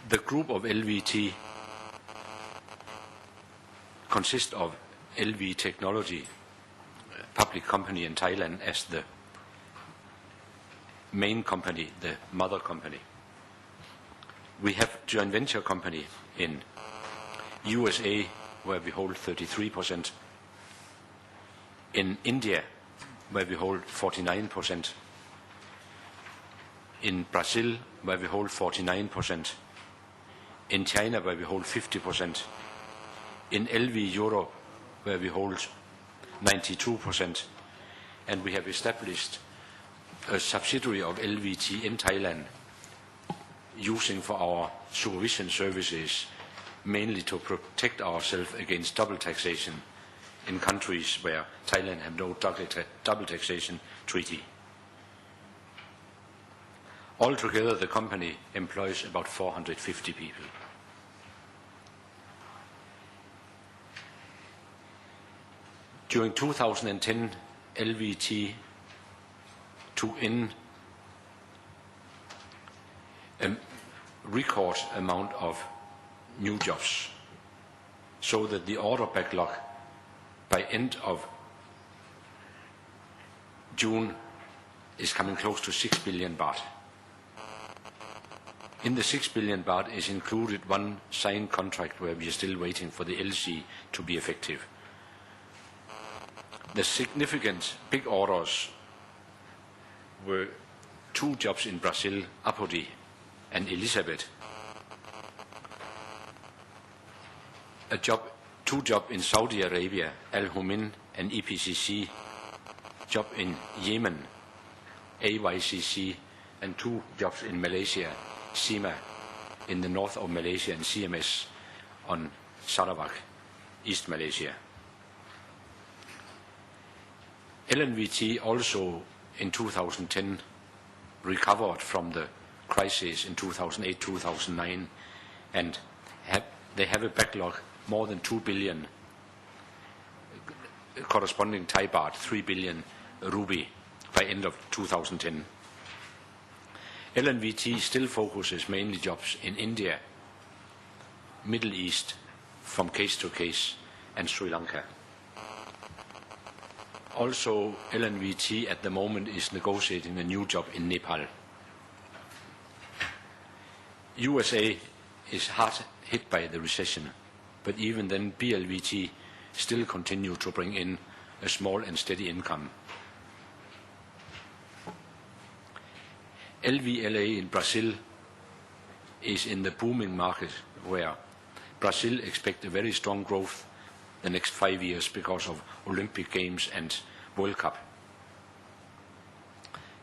The group of LVT consists of LV Technology, public company in Thailand, as the main company, the mother company. We have joint venture company in USA, where we hold 33%, in India, where we hold 49%, in Brazil, where we hold 49%, in China, where we hold 50%, in LV Europe, where we hold 92%, and we have established a subsidiary of LVT in Thailand, using for our supervision services, mainly to protect ourselves against double taxation in countries where Thailand have no double taxation treaty. Altogether, the company employs about 450 people. During 2010, LVT took in a record amount of new jobs, so that the order backlog by end of June is coming close to 6 billion baht. In the 6 billion baht is included one signed contract where we are still waiting for the LC to be effective. The significant big orders were 2 jobs in Brazil, Apodi and Elizabeth, 2 jobs in Saudi Arabia, Al Humin and EPCC, job in Yemen, AYCC, and 2 jobs in Malaysia, SEMA in the north of Malaysia and CMS on Sarawak, East Malaysia. LNVT also in 2010 recovered from the crisis in 2008-2009, and they have a backlog more than 2 billion, corresponding Thai baht 3 billion rupee by end of 2010. LNVT still focuses mainly jobs in India, Middle East, from case to case, and Sri Lanka. Also, LNVT at the moment is negotiating a new job in Nepal. USA is hard hit by the recession, but even then BLVT still continue to bring in a small and steady income. LVLA in Brazil is in the booming market, where Brazil expects a very strong growth the next 5 years because of Olympic Games and World Cup.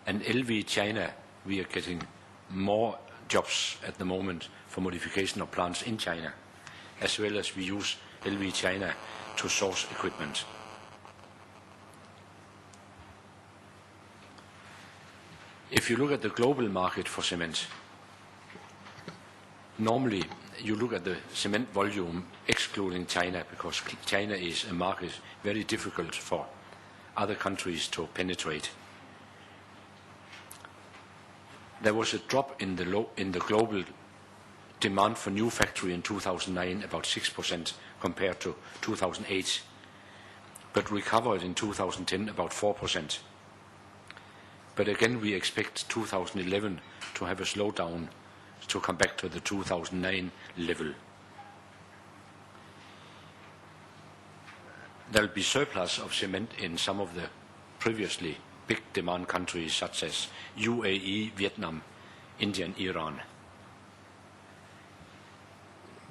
And LV China, we are getting more jobs at the moment for modification of plants in China, as well as we use LV China to source equipment. If you look at the global market for cement, normally you look at the cement volume excluding China, because China is a market very difficult for other countries to penetrate. There was a drop in the global demand for new factory in 2009, about 6% compared to 2008, but recovered in 2010 about 4%. But again, we expect 2011 to have a slowdown to come back to the 2009 level. There will be surplus of cement in some of the previously big demand countries such as UAE, Vietnam, India and Iran.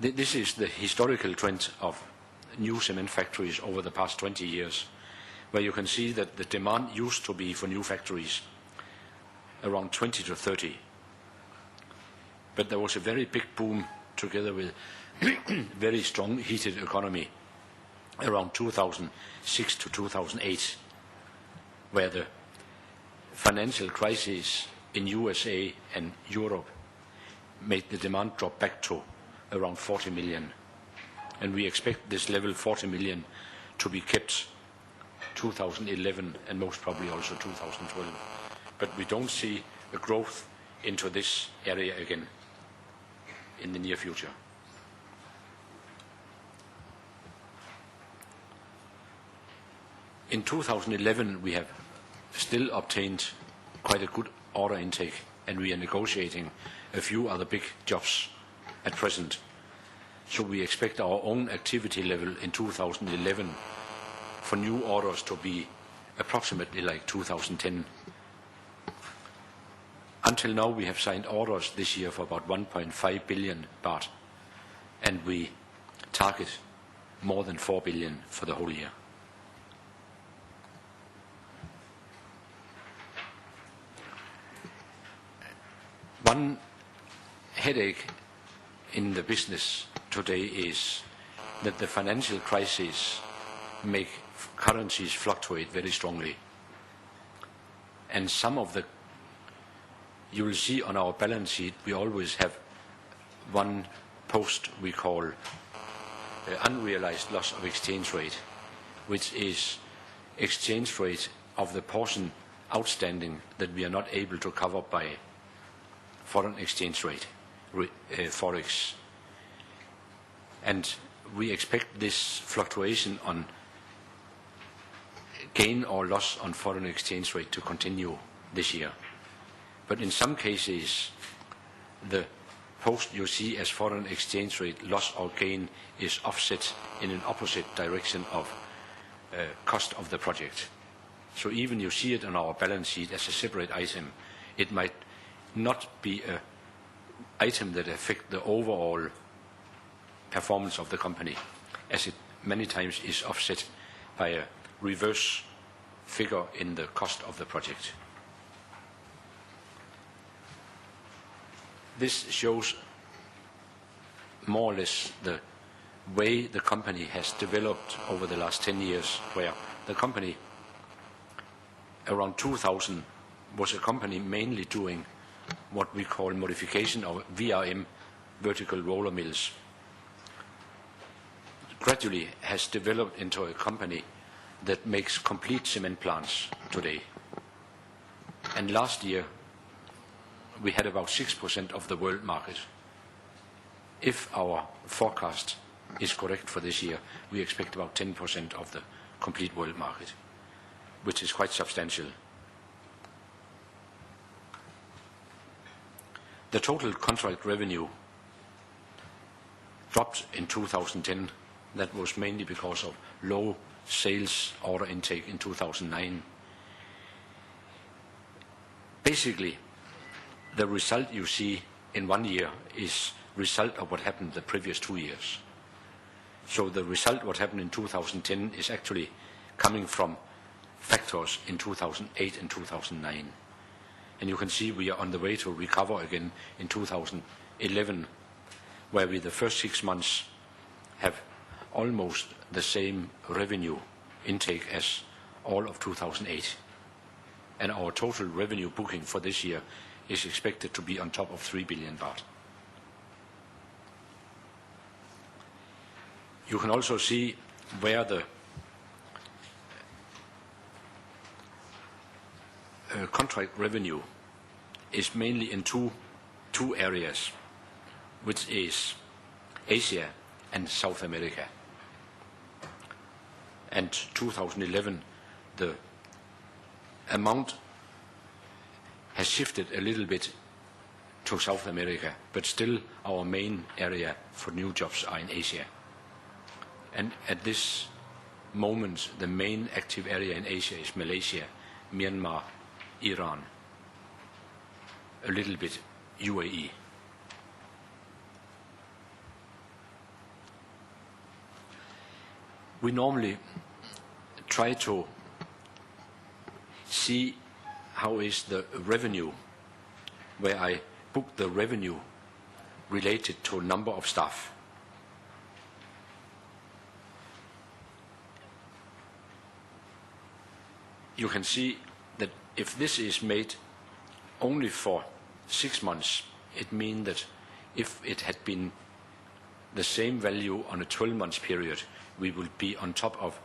This is the historical trend of new cement factories over the past 20 years, where you can see that the demand used to be for new factories around 20 to 30. But there was a very big boom together with very strong heated economy around 2006 to 2008, where the financial crisis in USA and Europe made the demand drop back to around 40 million. And we expect this level 40 million to be kept 2011 and most probably also 2012. But we don't see a growth into this area again. in the near future. In 2011, we have still obtained quite a good order intake, and we are negotiating a few other big jobs at present. So we expect our own activity level in 2011 for new orders to be approximately like 2010. Until now, we have signed orders this year for about 1.5 billion baht, and we target more than 4 billion for the whole year. One headache in the business today is that the financial crisis make currencies fluctuate very strongly. And some of the, you will see on our balance sheet, we always have one post we call unrealized loss of exchange rate, which is exchange rate of the portion outstanding that we are not able to cover by foreign exchange rate, forex. And we expect this fluctuation on gain or loss on foreign exchange rate to continue this year. But in some cases, the post you see as foreign exchange rate loss or gain is offset in an opposite direction of cost of the project. So even you see it on our balance sheet as a separate item, it might not be an item that affects the overall performance of the company, as it many times is offset by a reverse figure in the cost of the project. This shows more or less the way the company has developed over the last 10 years, where the company around 2000 was a company mainly doing what we call modification of VRM, vertical roller mills. Gradually has developed into a company that makes complete cement plants today. And last year, we had about 6% of the world market. If our forecast is correct for this year, we expect about 10% of the complete world market, which is quite substantial. The total contract revenue dropped in 2010. That was mainly because of low sales order intake in 2009. Basically, the result you see in 1 year is result of what happened the previous 2 years. So the result what happened in 2010 is actually coming from factors in 2008 and 2009. And you can see we are on the way to recover again in 2011, where we the first 6 months have almost the same revenue intake as all of 2008. And our total revenue booking for this year is expected to be on top of 3 billion baht. You can also see where the contract revenue is mainly in two areas, which is Asia and South America. And 2011, the amount has shifted a little bit to South America, but still our main area for new jobs are in Asia. And at this moment, the main active area in Asia is Malaysia, Myanmar, Iran, a little bit UAE. We normally try to see how is the revenue, where I book the revenue related to number of staff. You can see that if this is made only for 6 months, it means that if it had been the same value on a 12-month period, we will be on top of